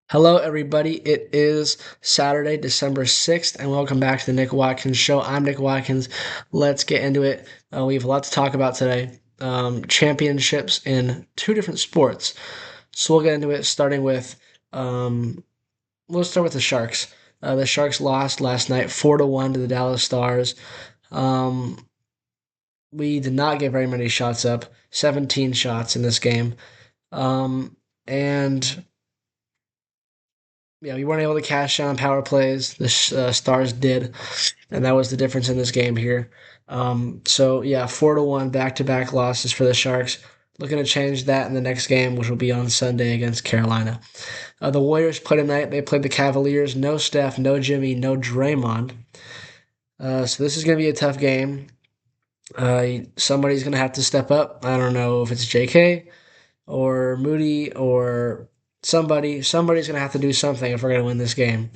Hello, everybody. It is Saturday, December 6th, and welcome back to the Nick Watkins Show. I'm Nick Watkins. Let's get into it. We have a lot to talk about today. Championships in two different sports. So we'll get into it, starting with, we'll start with the Sharks. The Sharks lost last night 4-1 to the Dallas Stars. Um, we did not get very many shots up, 17 shots in this game. And yeah, we weren't able to cash in on power plays. The Stars did, and that was the difference in this game here. So yeah, 4-1 back-to-back losses for the Sharks. Looking to change that in the next game, which will be on Sunday against Carolina. The Warriors played tonight. They played the Cavaliers. No Steph, no Jimmy, no Draymond. So this is going to be a tough game. Somebody's going to have to step up. I don't know if it's JK or Moody or somebody. Somebody's going to have to do something if we're going to win this game.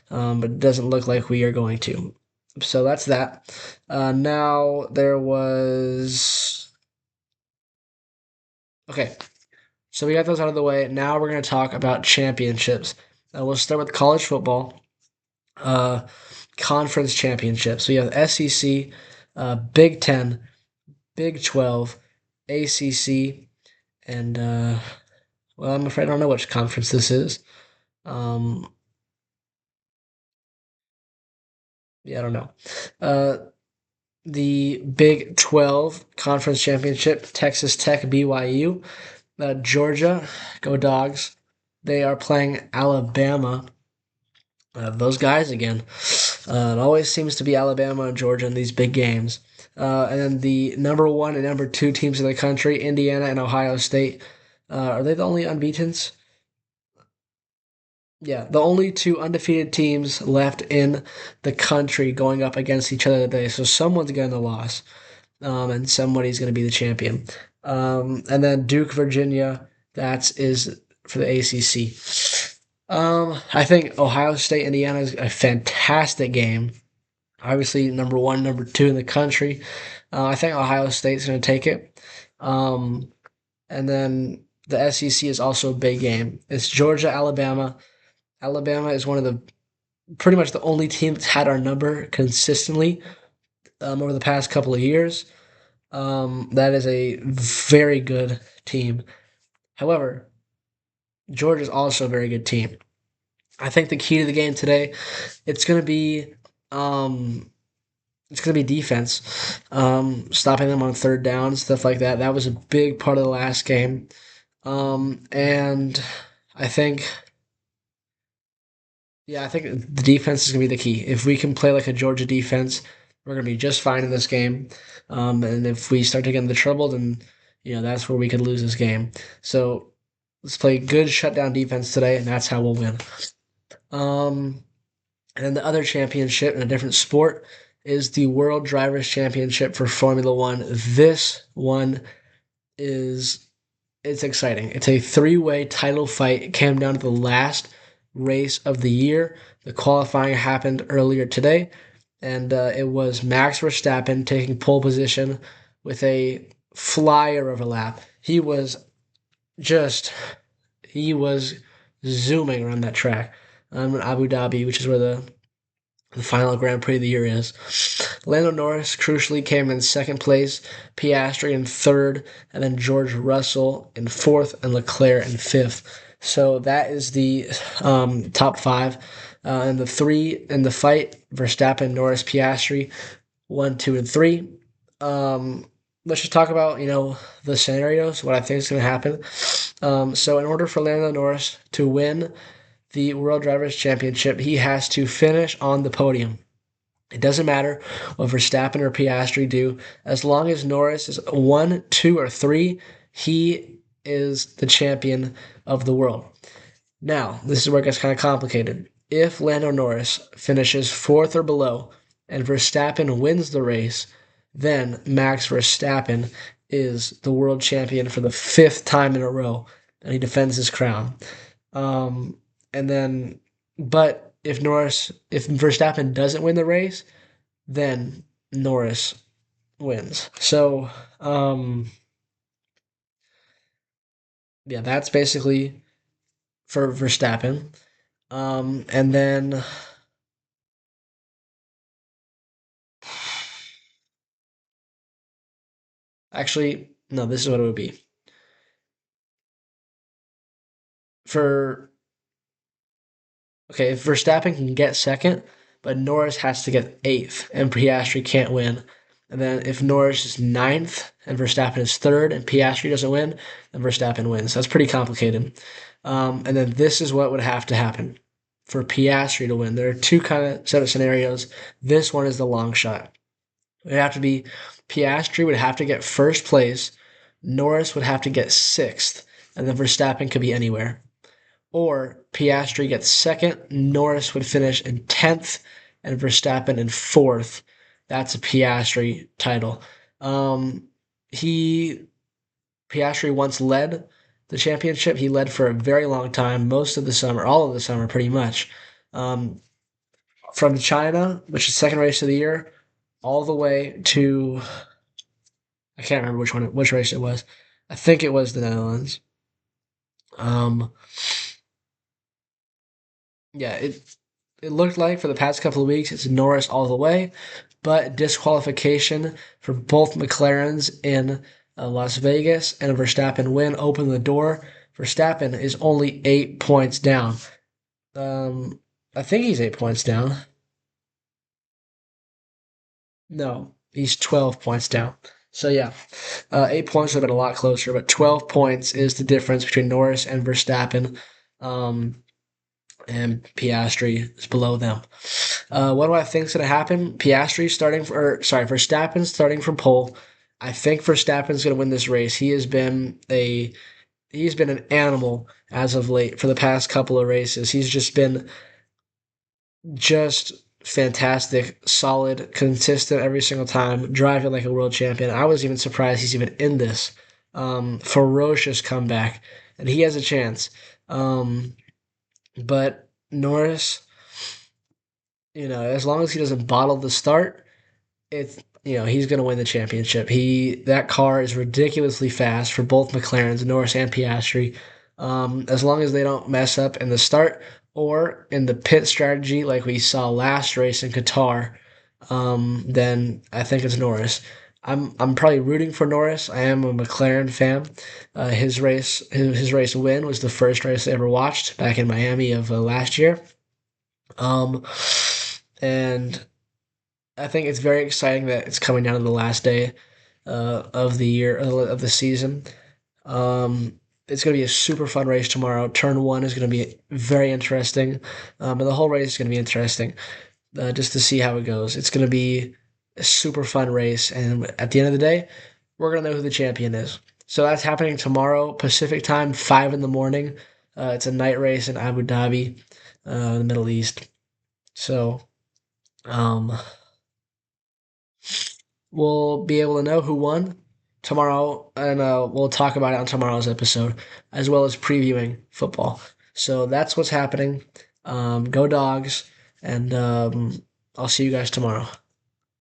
But it doesn't look like we are going to. So that's that. Now there was. Okay, so we got those out of the way. Now we're going to talk about championships. We'll start with college football. Conference championships. So you have SEC, Big Ten, Big 12, ACC, and well, I'm afraid I don't know which conference this is. Um, yeah, I don't know. Uh, the Big 12 Conference Championship, Texas Tech, BYU, Georgia, go Dogs. They are playing Alabama. Those guys again. It always seems to be Alabama and Georgia in these big games. And then the number one and number two teams in the country, Indiana and Ohio State. Are they the only unbeatens? Yeah, the only two undefeated teams left in the country going up against each other today. So someone's getting the loss, and somebody's going to be the champion. And then Duke, Virginia, that is for the ACC. I think Ohio State, Indiana is a fantastic game. Obviously, number one, number two in the country. I think Ohio State's going to take it. And then the SEC is also a big game. It's Georgia, Alabama. Alabama is one of the pretty much the only team that's had our number consistently over the past couple of years. That is a very good team. However, Georgia is also a very good team. I think the key to the game today, it's going to be um, it's going to be defense, stopping them on third down, stuff like that. That was a big part of the last game, and I think yeah, I think the defense is going to be the key. If we can play like a Georgia defense, we're going to be just fine in this game. And if we start to get into trouble, then that's where we could lose this game. So let's play good shutdown defense today, and that's how we'll win. Um, and then the other championship in a different sport is the World Drivers' Championship for Formula One. This one is it's exciting. It's a three-way title fight. It came down to the last race of the year. The qualifying happened earlier today, and it was Max Verstappen taking pole position with a flyer of a lap. Just he was zooming around that track in Abu Dhabi, which is where the final Grand Prix of the year is. Lando Norris crucially came in second place, Piastri in third, and then George Russell in fourth, and Leclerc in fifth. So that is the top five. And the three in the fight, Verstappen, Norris, Piastri, 1, 2, and 3. Let's just talk about, the scenarios, what I think is going to happen. So in order for Lando Norris to win the World Drivers' Championship, he has to finish on the podium. It doesn't matter what Verstappen or Piastri do. As long as Norris is 1, 2, or 3, he is the champion of the world. Now, this is where it gets kind of complicated. If Lando Norris finishes fourth or below and Verstappen wins the race, then Max Verstappen is the world champion for the fifth time in a row, and he defends his crown. Um, and then, but if Verstappen doesn't win the race, then Norris wins. So, yeah, that's basically for Verstappen. And then actually, no, this is what it would be for okay. If Verstappen can get second, but Norris has to get eighth, and Piastri can't win. And then if Norris is ninth and Verstappen is third, and Piastri doesn't win, then Verstappen wins. That's pretty complicated. And then this is what would have to happen for Piastri to win. There are two kind of set of scenarios. This one is the long shot. It would have to be Piastri would have to get first place, Norris would have to get sixth, and then Verstappen could be anywhere. Or Piastri gets second, Norris would finish in 10th, and Verstappen in fourth. That's a Piastri title. Um, he Piastri once led the championship. He led for a very long time, most of the summer, all of the summer, pretty much. Um, from China, which is the second race of the year, all the way to I can't remember which race it was. I think it was the Netherlands. Um, yeah, it looked like for the past couple of weeks it's Norris all the way, but disqualification for both McLarens in Las Vegas and a Verstappen win opened the door. Verstappen is only 8 points down. Um, I think he's 8 points down. No, he's 12 points down. So yeah, 8 points would have been a lot closer, but 12 points is the difference between Norris and Verstappen. Um, and Piastri is below them. What do I think is going to happen? Piastri starting for, sorry, Verstappen starting from pole. I think Verstappen's going to win this race. He's been an animal as of late for the past couple of races. He's just been just fantastic, solid, consistent every single time, driving like a world champion. I was even surprised he's even in this ferocious comeback, and he has a chance. Um, but Norris, as long as he doesn't bottle the start, he's going to win the championship. That car is ridiculously fast for both McLarens, Norris and Piastri. As long as they don't mess up in the start or in the pit strategy like we saw last race in Qatar, then I think it's Norris. I'm probably rooting for Norris. I am a McLaren fan. His race win was the first race I ever watched back in Miami of last year. Um, and I think it's very exciting that it's coming down to the last day of the year of the season. It's going to be a super fun race tomorrow. Turn one is going to be very interesting, and the whole race is going to be interesting just to see how it goes. It's going to be a super fun race, and at the end of the day, we're going to know who the champion is. So that's happening tomorrow, Pacific time, 5 in the morning. It's a night race in Abu Dhabi, in the Middle East. So um, we'll be able to know who won tomorrow, and we'll talk about it on tomorrow's episode, as well as previewing football. So that's what's happening. Go Dogs, and I'll see you guys tomorrow.